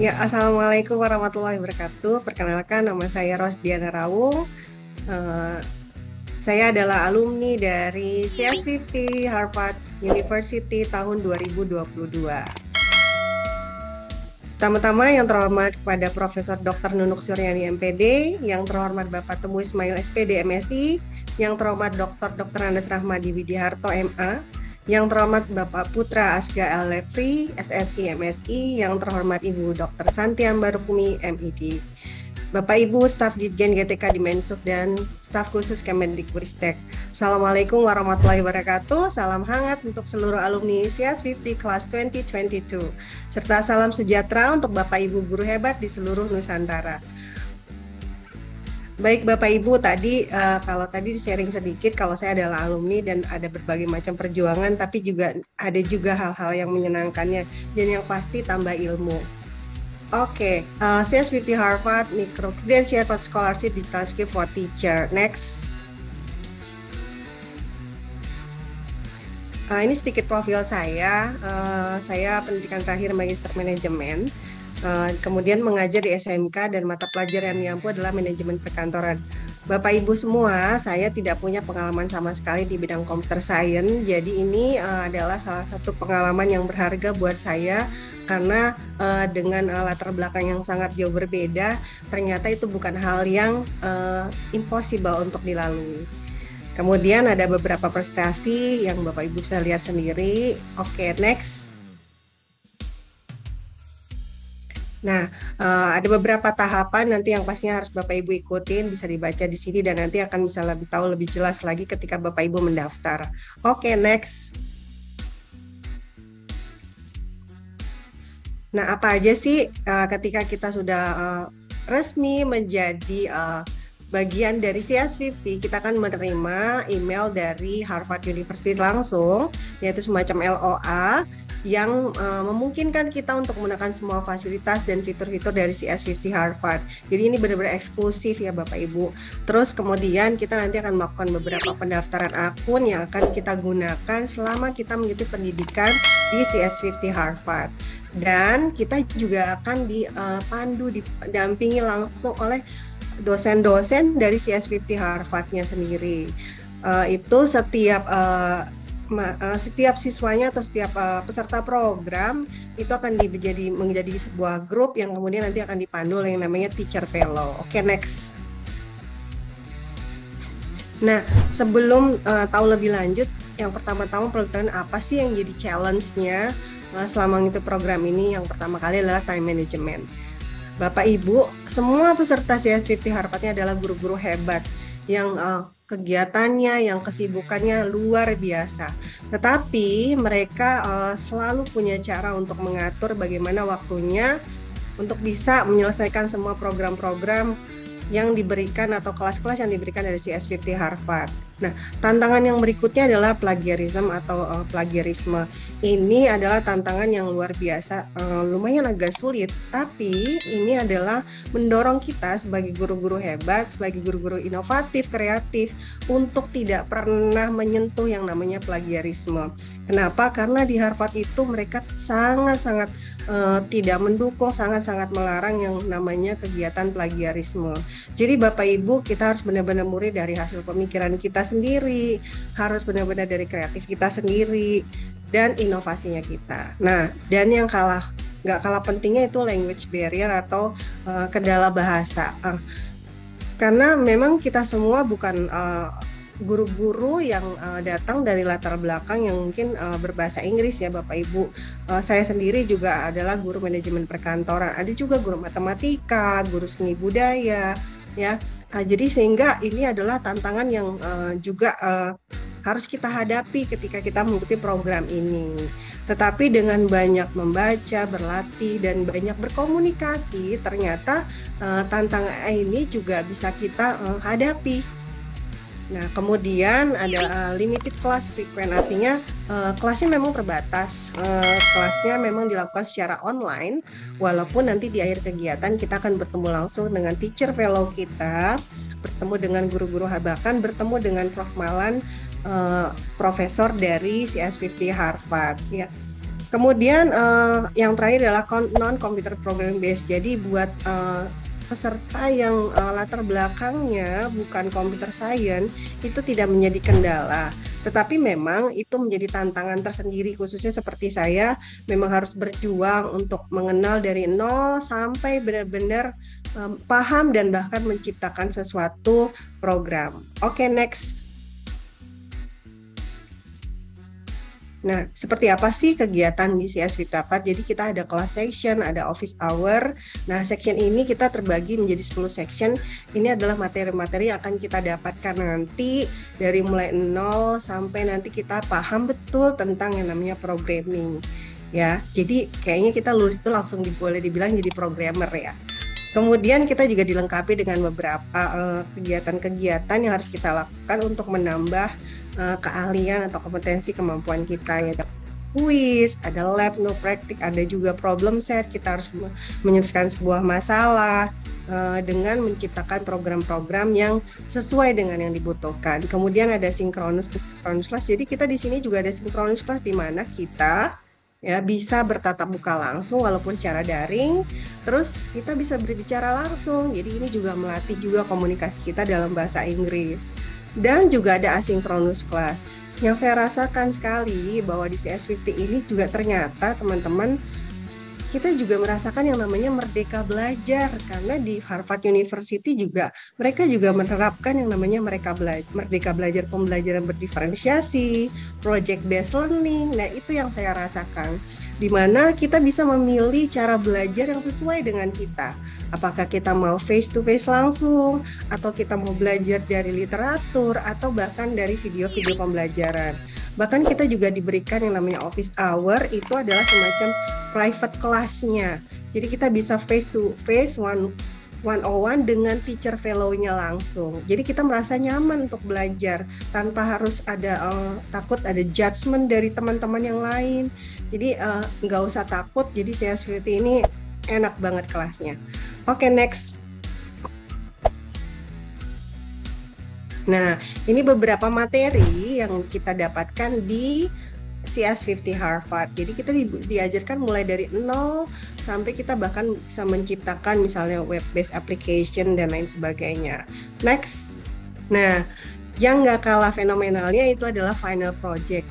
Ya, Assalamualaikum warahmatullahi wabarakatuh. Perkenalkan, nama saya Rosdiana Rawung. Eh, saya adalah alumni dari CS50 Harvard University tahun 2022. Pertama-tama yang terhormat kepada Profesor Dr. Nunuk Suryani MPD, yang terhormat Bapak Teguh Ismail SPD MSI, yang terhormat Dr. Andes Rahmadi Widiharto MA, yang terhormat Bapak Putra Asga L. Lefri, SSI MSI, yang terhormat Ibu Dr. Santi Ambarukmi MID, Bapak Ibu staf Ditjen GTK Dimensub dan staf khusus Kemendikbudristek. Assalamualaikum warahmatullahi wabarakatuh. Salam hangat untuk seluruh alumni CS50 Class 2022 serta salam sejahtera untuk Bapak Ibu guru hebat di seluruh Nusantara. Baik Bapak Ibu, kalau tadi sharing sedikit, kalau saya adalah alumni dan ada berbagai macam perjuangan, tapi ada juga hal-hal yang menyenangkannya dan yang pasti tambah ilmu. Oke, CS50 Harvard Micro Credential Scholarship Digital Skill for Teacher. Next. Ini sedikit profil saya. Saya pendidikan terakhir Magister Manajemen. Kemudian mengajar di SMK dan mata pelajaran yang ampuh adalah manajemen perkantoran. Bapak Ibu semua, saya tidak punya pengalaman sama sekali di bidang computer science. Jadi ini adalah salah satu pengalaman yang berharga buat saya karena dengan latar belakang yang sangat jauh berbeda, ternyata itu bukan hal yang impossible untuk dilalui. Kemudian ada beberapa prestasi yang Bapak Ibu bisa lihat sendiri. Oke, next. Nah, ada beberapa tahapan nanti yang pastinya harus Bapak Ibu ikutin, bisa dibaca di sini dan nanti akan bisa lebih tahu lebih jelas lagi ketika Bapak Ibu mendaftar. Oke, next. Nah, apa aja sih ketika kita sudah resmi menjadi bagian dari CS50, kita akan menerima email dari Harvard University langsung, yaitu semacam LOA, yang memungkinkan kita untuk menggunakan semua fasilitas dan fitur-fitur dari CS50 Harvard. Jadi ini benar-benar eksklusif ya Bapak Ibu. Terus kemudian kita nanti akan melakukan beberapa pendaftaran akun yang akan kita gunakan selama kita mengikuti pendidikan di CS50 Harvard. Dan kita juga akan didampingi langsung oleh dosen-dosen dari CS50 Harvard-nya sendiri. Itu setiap siswanya atau setiap peserta program itu akan menjadi sebuah grup yang kemudian nanti akan dipandu oleh yang namanya teacher fellow. Oke, next. Nah, sebelum tahu lebih lanjut, yang pertama-tama perlu tahu apa sih yang jadi challenge-nya selama mengikuti program ini. Yang pertama kali adalah time management. Bapak Ibu, semua peserta CS50 Harvard-nya adalah guru-guru hebat yang kegiatannya, yang kesibukannya luar biasa. Tetapi mereka selalu punya cara untuk mengatur bagaimana waktunya untuk bisa menyelesaikan semua program-program yang diberikan atau kelas-kelas yang diberikan dari CS50 Harvard. Nah, tantangan yang berikutnya adalah plagiarisme atau plagiarisme. Ini adalah tantangan yang luar biasa, lumayan agak sulit, tapi ini adalah mendorong kita sebagai guru-guru hebat, sebagai guru-guru inovatif, kreatif, untuk tidak pernah menyentuh yang namanya plagiarisme. Kenapa? Karena di Harvard itu mereka sangat-sangat tidak mendukung, sangat-sangat melarang yang namanya kegiatan plagiarisme. Jadi Bapak Ibu, kita harus benar-benar murid dari hasil pemikiran kita sendiri, harus benar-benar dari kreatif kita sendiri dan inovasinya kita. Nah, dan yang nggak kalah pentingnya itu language barrier atau kendala bahasa. Karena memang kita semua bukan guru-guru yang datang dari latar belakang yang mungkin berbahasa Inggris ya Bapak Ibu. Saya sendiri juga adalah guru manajemen perkantoran, ada juga guru matematika, guru seni budaya, ya. Jadi sehingga ini adalah tantangan yang juga harus kita hadapi ketika kita mengikuti program ini. Tetapi dengan banyak membaca, berlatih, dan banyak berkomunikasi, ternyata tantangan ini juga bisa kita hadapi. Nah, kemudian ada limited class frequent, artinya kelasnya memang terbatas. Kelasnya memang dilakukan secara online, walaupun nanti di akhir kegiatan kita akan bertemu langsung dengan teacher fellow kita, bertemu dengan guru-guru, bahkan bertemu dengan Prof. Malan, profesor dari CS50 Harvard. Ya. Kemudian yang terakhir adalah non-computer program based. Jadi buat peserta yang latar belakangnya bukan computer science itu tidak menjadi kendala. Tetapi memang itu menjadi tantangan tersendiri, khususnya seperti saya memang harus berjuang untuk mengenal dari nol sampai benar-benar paham dan bahkan menciptakan sesuatu program. Oke, next. Nah, seperti apa sih kegiatan di CS50 Harvard? Jadi kita ada kelas section, ada office hour. Nah, section ini kita terbagi menjadi 10 section. Ini adalah materi-materi yang akan kita dapatkan nanti dari mulai nol sampai nanti kita paham betul tentang yang namanya programming. Ya, jadi kayaknya kita lulus itu langsung boleh dibilang jadi programmer ya. Kemudian kita juga dilengkapi dengan beberapa kegiatan-kegiatan yang harus kita lakukan untuk menambah keahlian atau kompetensi kemampuan kita. Ya, ada kuis, ada lab, no praktik, ada juga problem set. Kita harus menyelesaikan sebuah masalah dengan menciptakan program-program yang sesuai dengan yang dibutuhkan. Kemudian ada sinkronus class. Jadi kita di sini juga ada sinkronus class di mana kita ya bisa bertatap muka langsung walaupun secara daring, terus kita bisa berbicara langsung. Jadi ini juga melatih juga komunikasi kita dalam bahasa Inggris. Dan juga ada asynchronous class. Yang saya rasakan sekali bahwa di CS50 ini juga ternyata teman-teman kita juga merasakan yang namanya merdeka belajar, karena di Harvard University juga mereka juga menerapkan yang namanya merdeka belajar, pembelajaran berdiferensiasi, project based learning. Nah, itu yang saya rasakan, di mana kita bisa memilih cara belajar yang sesuai dengan kita. Apakah kita mau face to face langsung, atau kita mau belajar dari literatur, atau bahkan dari video-video pembelajaran. Bahkan kita juga diberikan yang namanya office hour, itu adalah semacam private kelasnya. Jadi kita bisa face to face one-on-one dengan teacher fellow-nya langsung. Jadi kita merasa nyaman untuk belajar tanpa harus ada takut ada judgement dari teman-teman yang lain. Jadi nggak usah takut. Jadi CS50 ini enak banget kelasnya. Oke, next. Nah, ini beberapa materi yang kita dapatkan di CS50 Harvard. Jadi kita diajarkan mulai dari nol sampai kita bahkan bisa menciptakan misalnya web-based application dan lain sebagainya. Next. Nah, yang nggak kalah fenomenalnya itu adalah final project.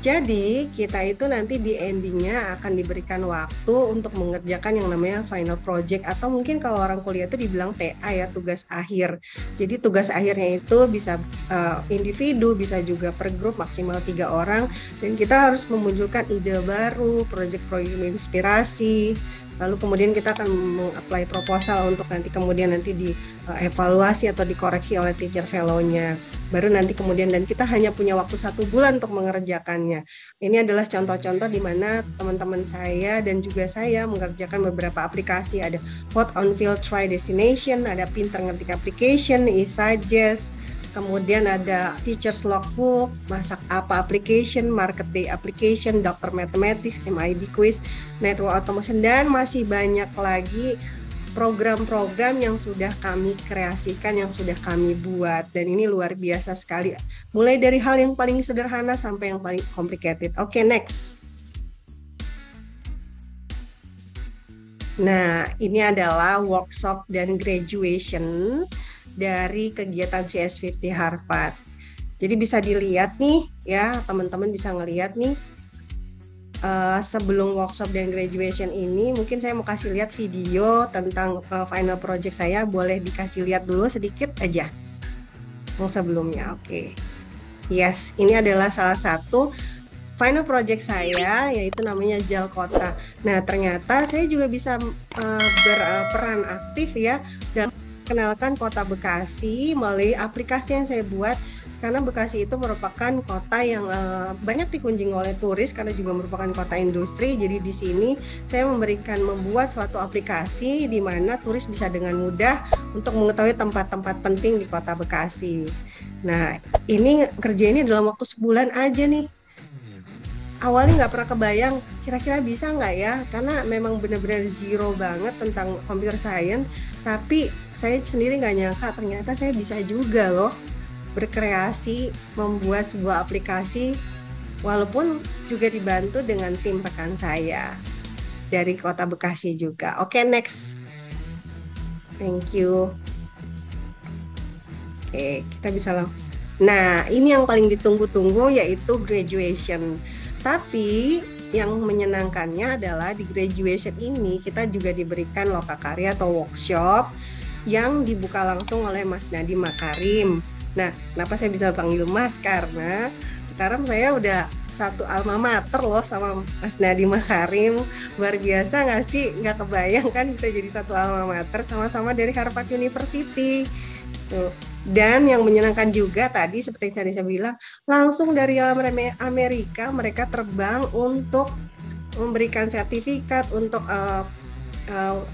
Jadi kita itu nanti di endingnya akan diberikan waktu untuk mengerjakan yang namanya final project, atau mungkin kalau orang kuliah itu dibilang TA ya, tugas akhir. Jadi tugas akhirnya itu bisa individu, bisa juga per grup maksimal 3 orang, dan kita harus memunculkan ide baru, proyek-proyek inspirasi. Lalu kemudian kita akan meng-apply proposal untuk nanti dievaluasi atau dikoreksi oleh teacher fellow-nya. Baru nanti kemudian, dan kita hanya punya waktu 1 bulan untuk mengerjakannya. Ini adalah contoh-contoh di mana teman-teman saya dan juga saya mengerjakan beberapa aplikasi. Ada Hot on Field Try Destination, ada Pinter Ngetik Application, eSuggest, kemudian ada Teacher's Logbook, Masak Apa Application, Market Day Application, Dr. Mathematics, MIB Quiz, Network Automation, dan masih banyak lagi program-program yang sudah kami kreasikan, yang sudah kami buat. Dan ini luar biasa sekali. Mulai dari hal yang paling sederhana sampai yang paling complicated. Oke, next. Nah, ini adalah workshop dan graduation dari kegiatan CS50 Harvard. Jadi bisa dilihat nih ya, teman-teman bisa ngelihat nih sebelum workshop dan graduation ini, mungkin saya mau kasih lihat video tentang final project saya. Boleh dikasih lihat dulu sedikit aja yang sebelumnya. Oke. Yes, ini adalah salah satu final project saya, yaitu namanya JAL Kota. Nah, ternyata saya juga bisa berperan aktif ya dan kenalkan kota Bekasi melalui aplikasi yang saya buat, karena Bekasi itu merupakan kota yang banyak dikunjungi oleh turis karena juga merupakan kota industri. Jadi di sini saya membuat suatu aplikasi di mana turis bisa dengan mudah untuk mengetahui tempat-tempat penting di kota Bekasi. Nah, ini kerja ini dalam waktu sebulan aja nih. Awalnya nggak pernah kebayang kira-kira bisa nggak ya, karena memang benar-benar zero banget tentang computer science, tapi saya sendiri nggak nyangka ternyata saya bisa juga loh berkreasi, membuat sebuah aplikasi walaupun juga dibantu dengan tim rekan saya dari Kota Bekasi juga. Oke, next. Thank you. Oke, kita bisa langsung. Nah, ini yang paling ditunggu-tunggu yaitu graduation. Tapi yang menyenangkannya adalah di graduation ini kita juga diberikan lokakarya atau workshop yang dibuka langsung oleh Mas Nadiem Makarim. Nah, kenapa saya bisa panggil Mas? Karena sekarang saya udah satu alma mater loh sama Mas Nadiem Makarim. Luar biasa nggak sih? Nggak kebayang kan bisa jadi satu alma mater sama-sama dari Harvard University. Tuh. Dan yang menyenangkan juga tadi seperti yang tadi saya bilang, langsung dari Amerika mereka terbang untuk memberikan sertifikat untuk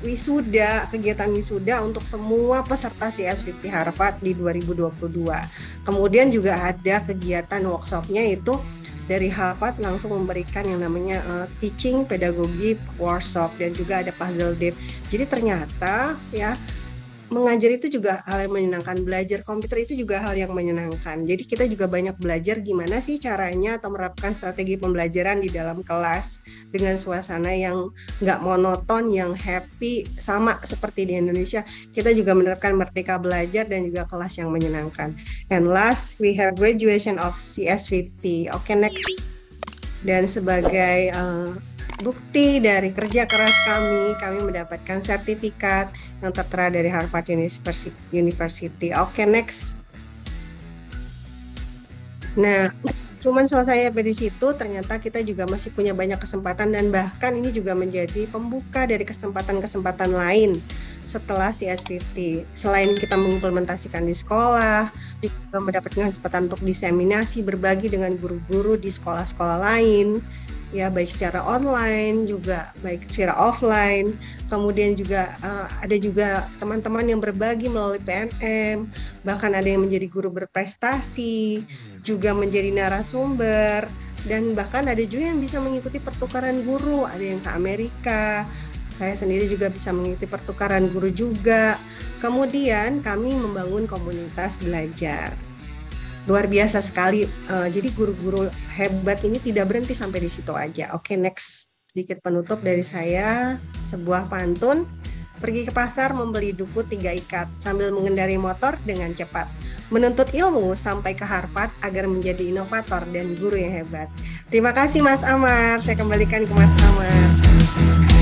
wisuda, kegiatan wisuda untuk semua peserta CS50 Harvard di 2022. Kemudian juga ada kegiatan workshopnya itu dari Harvard langsung memberikan yang namanya teaching pedagogi workshop dan juga ada puzzle dev. Jadi ternyata ya mengajar itu juga hal yang menyenangkan, belajar komputer itu juga hal yang menyenangkan. Jadi kita juga banyak belajar gimana sih caranya atau menerapkan strategi pembelajaran di dalam kelas dengan suasana yang nggak monoton, yang happy, sama seperti di Indonesia. Kita juga menerapkan Merdeka Belajar dan juga kelas yang menyenangkan. And last, we have graduation of CS50. Oke, next. Dan sebagai bukti dari kerja keras kami mendapatkan sertifikat yang tertera dari Harvard University. Oke, next. Nah, cuman selesai di situ, ternyata kita juga masih punya banyak kesempatan dan bahkan ini juga menjadi pembuka dari kesempatan-kesempatan lain setelah CS50. Selain kita mengimplementasikan di sekolah, juga mendapatkan kesempatan untuk diseminasi, berbagi dengan guru-guru di sekolah-sekolah lain, ya baik secara online juga baik secara offline. Kemudian juga ada juga teman-teman yang berbagi melalui PNM, bahkan ada yang menjadi guru berprestasi, juga menjadi narasumber, dan bahkan ada juga yang bisa mengikuti pertukaran guru, ada yang ke Amerika. Saya sendiri juga bisa mengikuti pertukaran guru juga. Kemudian kami membangun komunitas belajar. Luar biasa sekali. Jadi guru-guru hebat ini tidak berhenti sampai di situ aja. Oke, next. Sedikit penutup dari saya, sebuah pantun. Pergi ke pasar membeli duku 3 ikat sambil mengendarai motor dengan cepat. Menuntut ilmu sampai ke Harvard agar menjadi inovator dan guru yang hebat. Terima kasih Mas Amar. Saya kembalikan ke Mas Amar.